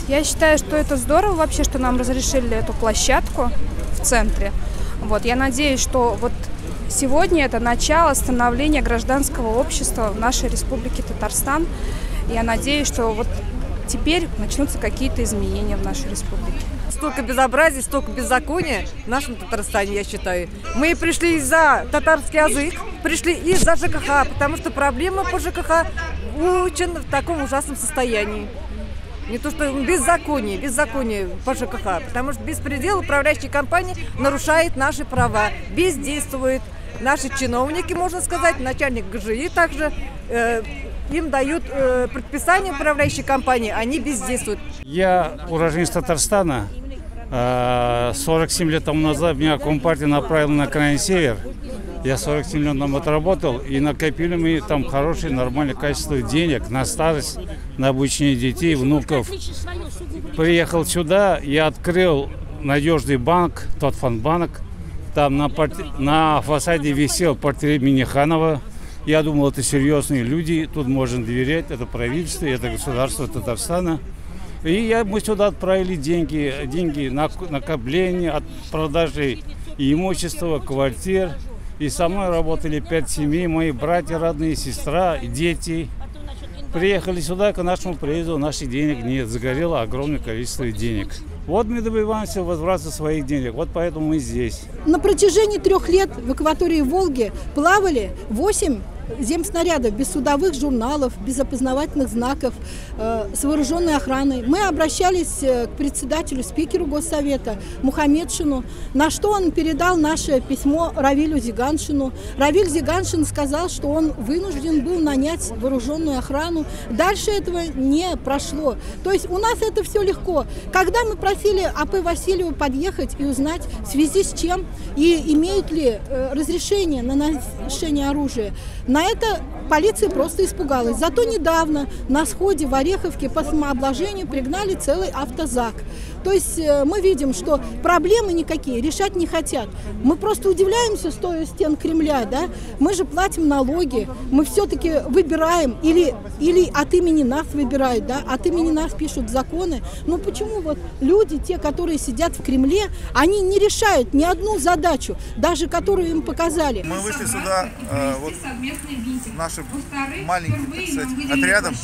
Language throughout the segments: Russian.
Я считаю, что это здорово вообще, что нам разрешили эту площадку в центре. Вот, я надеюсь, что вот сегодня это начало становления гражданского общества в нашей республике Татарстан. Я надеюсь, что вот теперь начнутся какие-то изменения в нашей республике. Столько безобразий, столько беззакония в нашем Татарстане, я считаю. Мы пришли из-за татарский язык, пришли из-за ЖКХ, потому что проблема по ЖКХ очень в таком ужасном состоянии. Не то что беззаконие по ЖКХ, потому что беспредел управляющей компании нарушает наши права, бездействует. Наши чиновники, можно сказать, начальник ГЖИ также, им дают предписание управляющей компании, они бездействуют. Я уроженец Татарстана. 47 лет тому назад меня Компартия направила на крайний север. Я 47 лет там отработал, и накопили мы там хорошее, нормальное качество денег на старость, на обучение детей, внуков. Приехал сюда, я открыл надежный банк, Татфанбанк. Там на фасаде висел портрет Минниханова. Я думал, это серьезные люди, тут можно доверять, это правительство, это государство Татарстана. И мы сюда отправили деньги на накопление от продажи имущества, квартир. И со мной работали 5 семей, мои братья родные, сестра, дети. Приехали сюда, к нашему приезду наших денег нет, загорело огромное количество денег. Вот мы добиваемся возврата своих денег, вот поэтому мы здесь. На протяжении 3 лет в акватории Волги плавали 8 земснарядов без судовых журналов, без опознавательных знаков, с вооруженной охраной. Мы обращались к председателю, спикеру Госсовета Мухамедшину, на что он передал наше письмо Равилю Зиганшину. Равиль Зиганшин сказал, что он вынужден был нанять вооруженную охрану. Дальше этого не прошло. То есть у нас это все легко. Когда мы просили А.П. Васильева подъехать и узнать, в связи с чем и имеют ли разрешение на ношение оружия, на это полиция просто испугалась. Зато недавно на сходе в Ореховке по самообложению пригнали целый автозак. То есть мы видим, что проблемы никакие решать не хотят. Мы просто удивляемся, стоя у стен Кремля, да? Мы же платим налоги, мы все-таки выбираем, или от имени нас выбирают, да? От имени нас пишут законы. Но почему вот люди, те, которые сидят в Кремле, они не решают ни одну задачу, даже которую им показали? Мы вышли сюда вот нашим маленьким, так сказать, отрядом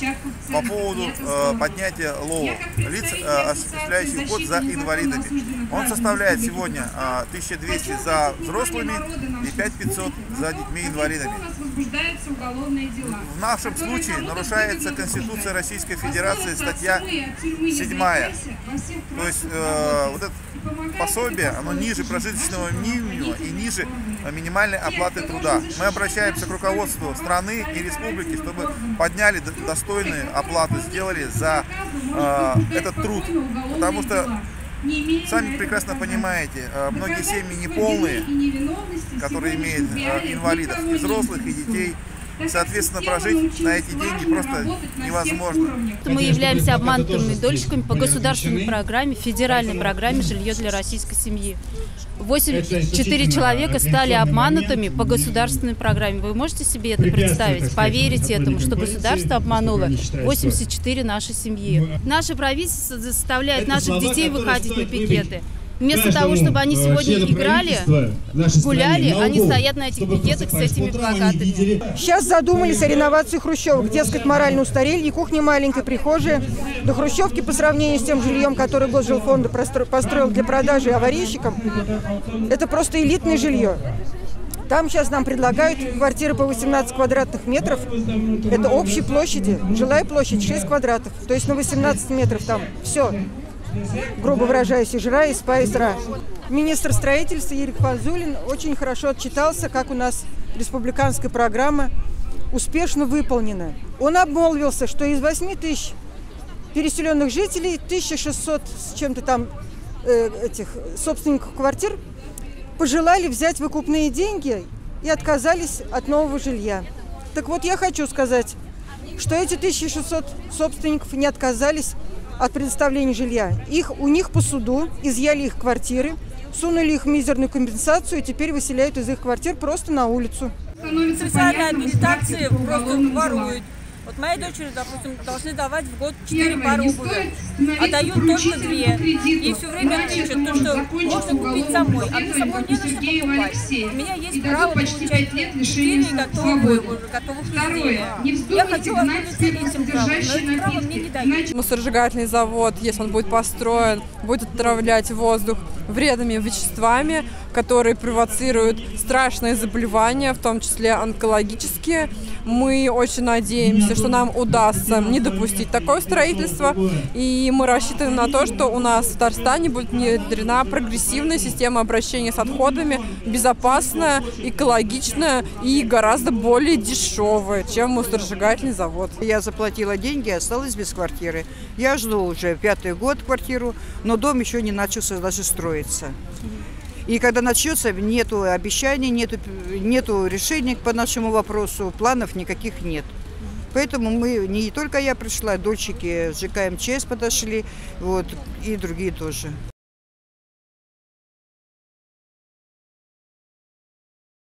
по поводу поднятия ЛОУ, лиц, осуществляющих уход за инвалидами. Он составляет сегодня 1200 за взрослыми и 5500 за детьми-инвалидами. В нашем случае нарушается Конституция Российской Федерации, статья 7. То есть вот это пособие, оно ниже прожиточного минимума и ниже минимальной оплаты труда. Мы обращаемся к руководству страны и республики, чтобы подняли достойные оплаты, сделали за этот труд. Потому что, сами прекрасно понимаете, многие семьи неполные, которые имеют инвалидов, и взрослых, и детей. Соответственно, прожить на эти деньги просто невозможно. Мы являемся обманутыми дольщиками по государственной программе, федеральной программе «Жилье для российской семьи». 84 человека стали обманутыми по государственной программе. Вы можете себе это представить? Поверить этому, что государство обмануло 84 нашей семьи. Наше правительство заставляет наших детей выходить на пикеты. Вместо того, чтобы они сегодня играли, гуляли, они стоят на этих пикетах с этими плакатами. Сейчас задумались о реновации хрущевок. Дескать, морально устарели, и кухня маленькая, прихожая. До хрущевки по сравнению с тем жильем, которое Госжилфонд построил для продажи аварийщикам, это просто элитное жилье. Там сейчас нам предлагают квартиры по 18 квадратных метров. Это общей площади. Жилая площадь 6 квадратов. То есть на 18 метров там все. Грубо выражаясь, и жра, и спа, и сра. Министр строительства Ерик Фазулин очень хорошо отчитался, как у нас республиканская программа успешно выполнена. Он обмолвился, что из 8 тысяч переселенных жителей 1600 с чем-то там этих собственников квартир пожелали взять выкупные деньги и отказались от нового жилья. Так вот, я хочу сказать, что эти 1600 собственников не отказались от предоставления жилья. У них по суду изъяли их квартиры, сунули их мизерную компенсацию и теперь выселяют из их квартир просто на улицу. Социальная реабилитация просто воруют. Вот моей дочери, допустим, должны давать в год 4 пары обуви, а дают только 2. И все время пишут, что можно купить самой, а мне самой не нужно покупать. У меня есть право получать 4 готовых изделия. Я хочу воспользоваться этим правом, но это право мне не дают. Мусоросжигательный завод, если он будет построен, будет отравлять воздух вредными веществами, которые провоцируют страшные заболевания, в том числе онкологические. Мы очень надеемся, что нам удастся не допустить такое строительство, и мы рассчитываем на то, что у нас в Татарстане будет внедрена прогрессивная система обращения с отходами, безопасная, экологичная и гораздо более дешевая, чем мусоросжигательный завод. Я заплатила деньги, осталась без квартиры. Я жду уже 5-й год квартиру, но дом еще не начался даже строиться. И когда начнется, нету обещаний, нету решений по нашему вопросу, планов никаких нет. Поэтому мы, не только я пришла, дольщики ЖК МЧС подошли, вот, и другие тоже.